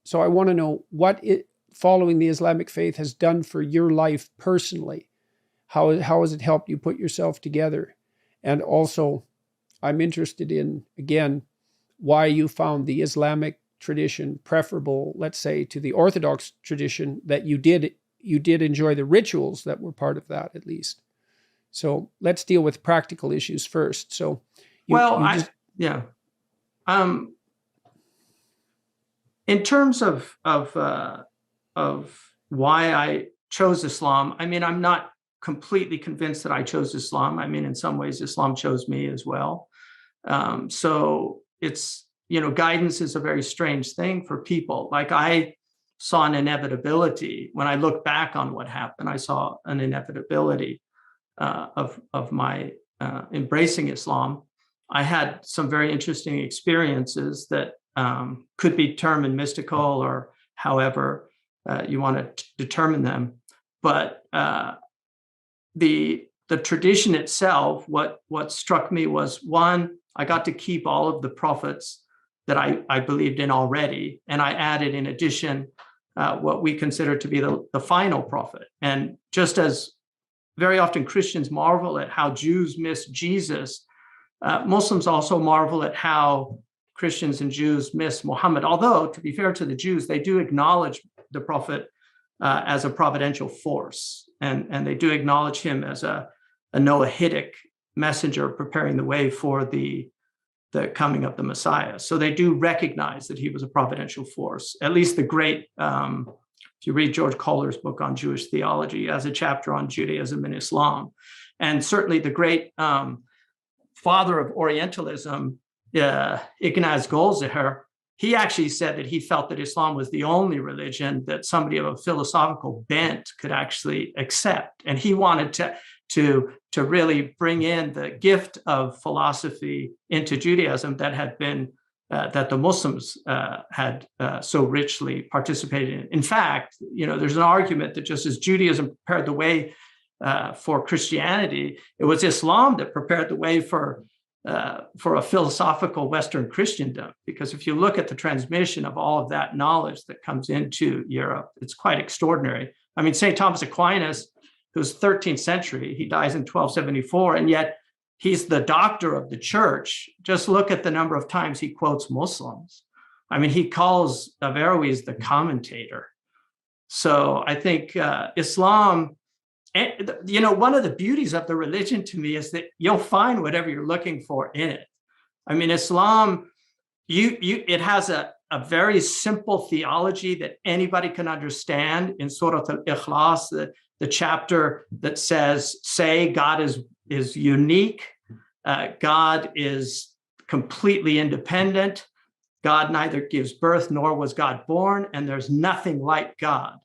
So I want to know what following the Islamic faith has done for your life personally. How has it helped you put yourself together? And also, I'm interested in, again, why you found the Islamic tradition preferable, let's say, to the Orthodox tradition, that you did enjoy the rituals that were part of that, at least. So let's deal with practical issues first. So, yeah. In terms of why I chose Islam, I mean, I'm not completely convinced that I chose Islam. I mean, in some ways, Islam chose me as well. So it's, guidance is a very strange thing for people. Like, I saw an inevitability. When I look back on what happened, I saw an inevitability of my embracing Islam. I had some very interesting experiences that could be termed mystical, or however you want to determine them. But the tradition itself, what struck me was, one, I got to keep all of the prophets that I believed in already, and I added, in addition, what we consider to be the final prophet. And just as very often Christians marvel at how Jews miss Jesus, Muslims also marvel at how Christians and Jews miss Muhammad. Although, to be fair to the Jews, they do acknowledge the prophet as a providential force, and they do acknowledge him as a Noahidic messenger preparing the way for the coming of the Messiah. So they do recognize that he was a providential force. At least the great, if you read George Kohler's book on Jewish theology, as a chapter on Judaism and Islam, and certainly the great father of Orientalism, Ignaz Goldziher, he actually said that he felt that Islam was the only religion that somebody of a philosophical bent could actually accept. And he wanted to really bring in the gift of philosophy into Judaism that had been, that the Muslims had so richly participated in. In fact, there's an argument that just as Judaism prepared the way for Christianity, it was Islam that prepared the way for a philosophical Western Christendom. Because if you look at the transmission of all of that knowledge that comes into Europe, it's quite extraordinary. I mean, St. Thomas Aquinas, who's 13th century, he dies in 1274, and yet he's the doctor of the church. Just look at the number of times he quotes Muslims. I mean, he calls Averroes the commentator. So I think Islam, one of the beauties of the religion to me is that you'll find whatever you're looking for in it. I mean, Islam, it has a very simple theology that anybody can understand. In Surah Al-Ikhlas, the chapter that says, say God is unique, God is completely independent, God neither gives birth nor was God born, and there's nothing like God.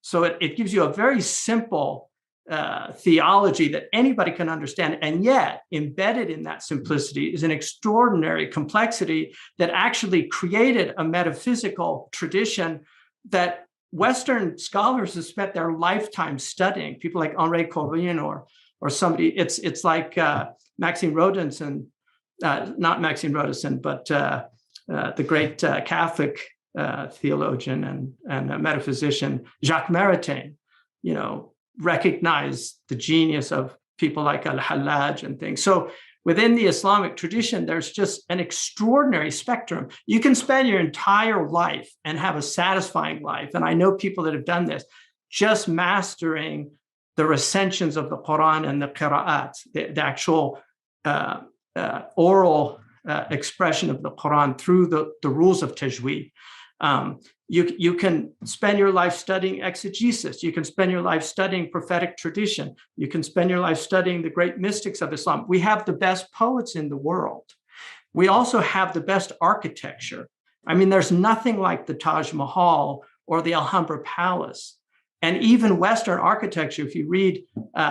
So it gives you a very simple theology that anybody can understand. And yet, embedded in that simplicity is an extraordinary complexity that actually created a metaphysical tradition that Western scholars have spent their lifetime studying. People like Henri Corbin or somebody. It's like Maxime Rodinson, not Maxime Rodinson, but the great Catholic theologian and metaphysician Jacques Maritain, recognize the genius of people like Al-Hallaj and things. So within the Islamic tradition, there's just an extraordinary spectrum. You can spend your entire life and have a satisfying life. And I know people that have done this, just mastering the recensions of the Quran and the qira'at, the actual oral expression of the Quran through the rules of tajweed. You can spend your life studying exegesis. You can spend your life studying prophetic tradition. You can spend your life studying the great mystics of Islam. We have the best poets in the world. We also have the best architecture. I mean, there's nothing like the Taj Mahal or the Alhambra Palace. And even Western architecture, if you read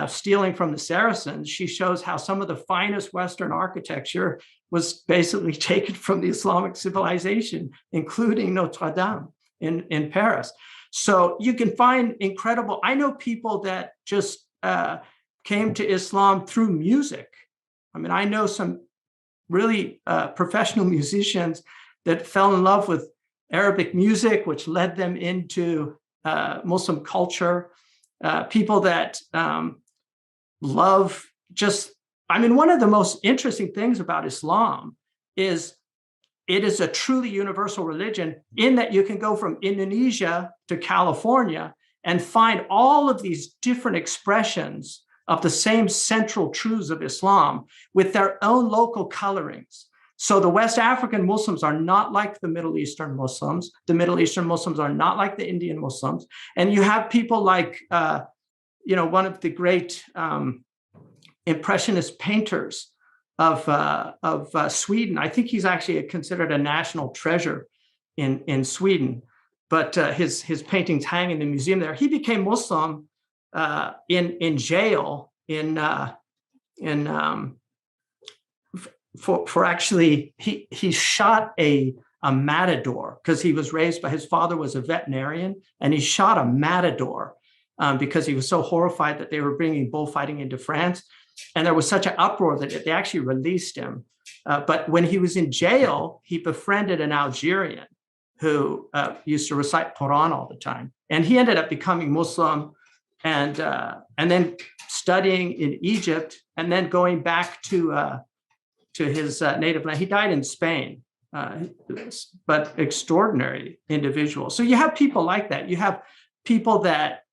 Stealing from the Saracens, she shows how some of the finest Western architecture was basically taken from the Islamic civilization, including Notre Dame in Paris. So you can find incredible, I know people that just came to Islam through music. I mean, I know some really professional musicians that fell in love with Arabic music, which led them into Muslim culture, people that love just, one of the most interesting things about Islam is it is a truly universal religion in that you can go from Indonesia to California and find all of these different expressions of the same central truths of Islam with their own local colorings. So the West African Muslims are not like the Middle Eastern Muslims. The Middle Eastern Muslims are not like the Indian Muslims. And you have people like, one of the great Impressionist painters of Sweden. I think he's actually considered a national treasure in Sweden, but his paintings hang in the museum there. He became Muslim in jail for actually he shot a matador because he was raised by his father was a veterinarian, and he shot a matador because he was so horrified that they were bringing bullfighting into France. And there was such an uproar that they actually released him. But when he was in jail, he befriended an Algerian who used to recite Quran all the time. And he ended up becoming Muslim and then studying in Egypt and then going back to his native land. He died in Spain, but extraordinary individual. So you have people like that. You have people that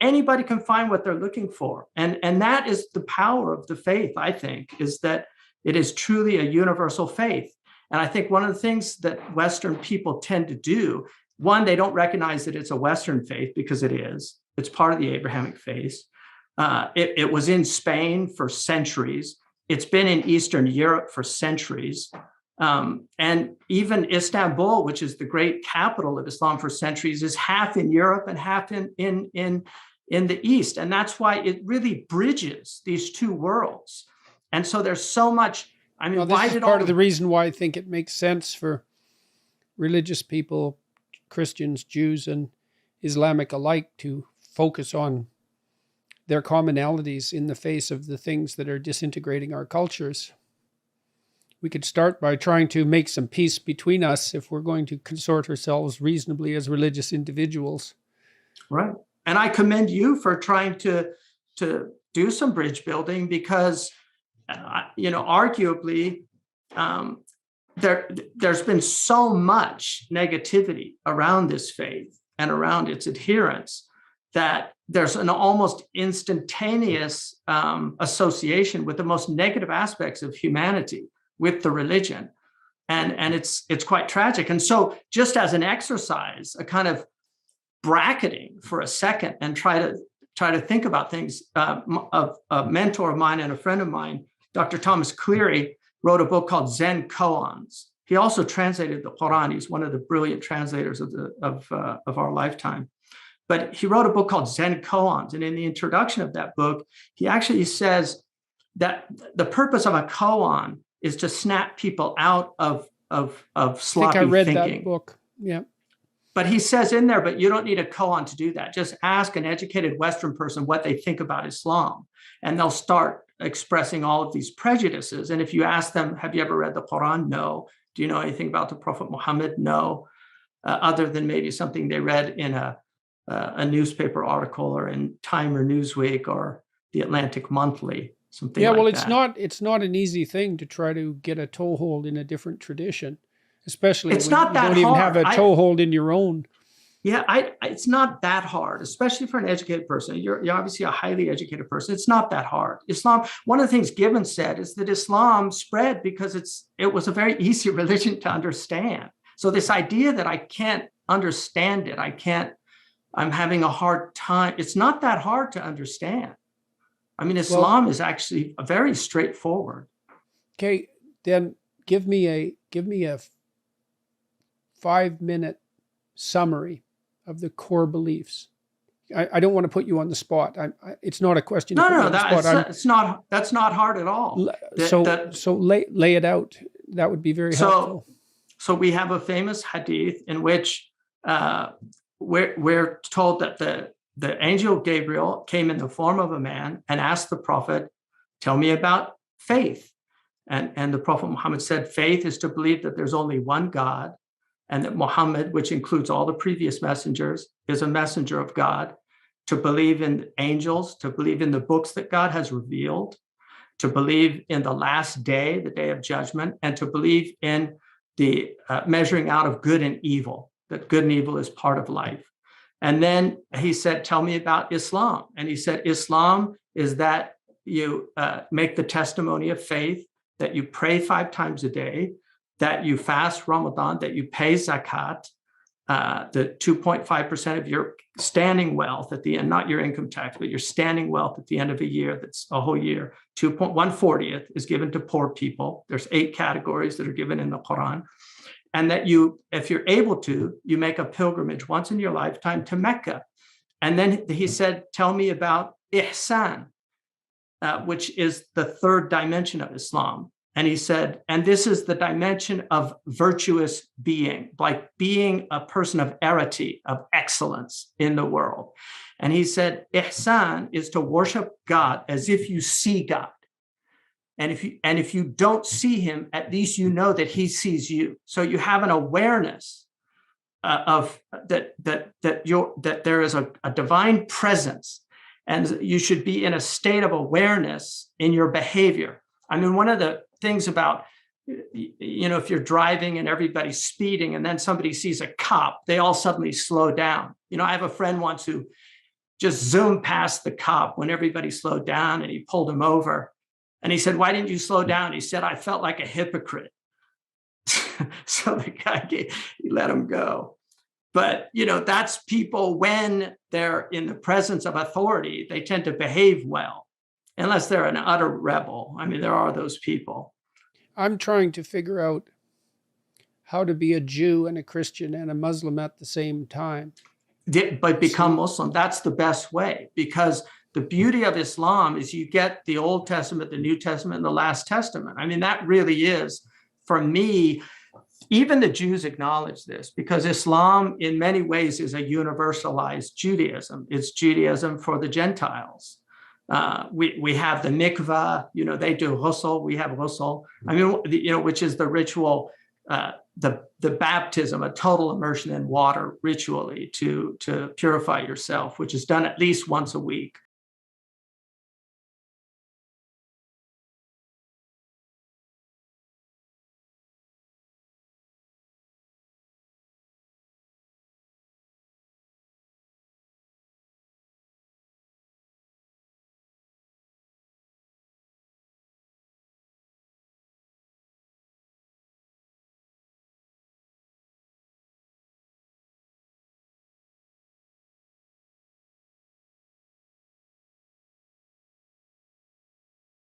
anybody can find what they're looking for. And that is the power of the faith, I think, is that it is truly a universal faith. And I think one of the things that Western people tend to do, one, they don't recognize that it's a Western faith because it is. It's part of the Abrahamic faith. It was in Spain for centuries. It's been in Eastern Europe for centuries. And even Istanbul, which is the great capital of Islam for centuries, is half in Europe and half in the East. And that's why it really bridges these two worlds. And so there's so much, well, this is part of the reason why I think it makes sense for religious people, Christians, Jews, and Islamic alike, to focus on their commonalities in the face of the things that are disintegrating our cultures. We could start by trying to make some peace between us if we're going to consort ourselves reasonably as religious individuals. Right. And I commend you for trying to do some bridge building because, arguably, there's been so much negativity around this faith and around its adherents that there's an almost instantaneous association with the most negative aspects of humanity with the religion. And it's quite tragic. And so just as an exercise, a kind of bracketing for a second and try to think about things, of a mentor of mine and a friend of mine, Dr. Thomas Cleary, wrote a book called Zen Koans. He also translated the Quran. He's one of the brilliant translators of our lifetime. But he wrote a book called Zen Koans. And in the introduction of that book, he actually says that the purpose of a koan is to snap people out of sloppy thinking. I read that book. Yeah. But he says in there, but you don't need a koan to do that. Just ask an educated Western person what they think about Islam, and they'll start expressing all of these prejudices. And if you ask them, have you ever read the Quran? No. Do you know anything about the Prophet Muhammad? No. Other than maybe something they read in a newspaper article or in Time or Newsweek or the Atlantic Monthly, something like that. Yeah, well, it's not an easy thing to try to get a toehold in a different tradition, especially it's when not you that don't even hard. have a toehold in your own. Yeah, it's not that hard, especially for an educated person. You're obviously a highly educated person. It's not that hard. Islam, one of the things Gibbon said is that Islam spread because it was a very easy religion to understand. So this idea that I can't understand it, I'm having a hard time. It's not that hard to understand. I mean, Islam is actually very straightforward. Okay, then give me a 5-minute summary of the core beliefs. I don't want to put you on the spot. It's not a question. No, that's not hard at all. So lay it out. That would be very helpful. So we have a famous hadith in which we're told that the angel Gabriel came in the form of a man and asked the prophet, tell me about faith. And the Prophet Muhammad said, faith is to believe that there's only one God, and that Muhammad, which includes all the previous messengers, is a messenger of God, to believe in angels, to believe in the books that God has revealed, to believe in the last day, the day of judgment, and to believe in the measuring out of good and evil, that good and evil is part of life. And then he said, tell me about Islam. And he said, Islam is that you make the testimony of faith, that you pray 5 times a day, that you fast Ramadan, that you pay zakat, the 2.5% of your standing wealth at the end, not your income tax, but your standing wealth at the end of a year, that's a whole year, 1/40th is given to poor people. There's 8 categories that are given in the Quran. And that you, if you're able to, you make a pilgrimage once in your lifetime to Mecca. And then he said, tell me about ihsan, which is the 3rd dimension of Islam. And he said, and this is the dimension of virtuous being, like being a person of arity, of excellence in the world. And he said, ihsan is to worship God as if you see God. And if you don't see him, at least you know that he sees you. So you have an awareness of that there is a divine presence, and you should be in a state of awareness in your behavior. I mean, one of the things about, if you're driving and everybody's speeding and then somebody sees a cop, they all suddenly slow down. I have a friend once who just zoomed past the cop when everybody slowed down, and he pulled him over. And he said, why didn't you slow down? He said, I felt like a hypocrite. So the guy, he let him go. But, that's people when they're in the presence of authority, they tend to behave well, unless they're an utter rebel. I mean, there are those people. I'm trying to figure out how to be a Jew and a Christian and a Muslim at the same time. But become Muslim. That's the best way, because the beauty of Islam is you get the Old Testament, the New Testament, and the Last Testament. I mean, that really is, for me, even the Jews acknowledge this, because Islam in many ways is a universalized Judaism. It's Judaism for the Gentiles. We have the mikvah, they do ghusl, we have ghusl. I mean, which is the ritual, the baptism, a total immersion in water ritually to purify yourself, which is done at least once a week.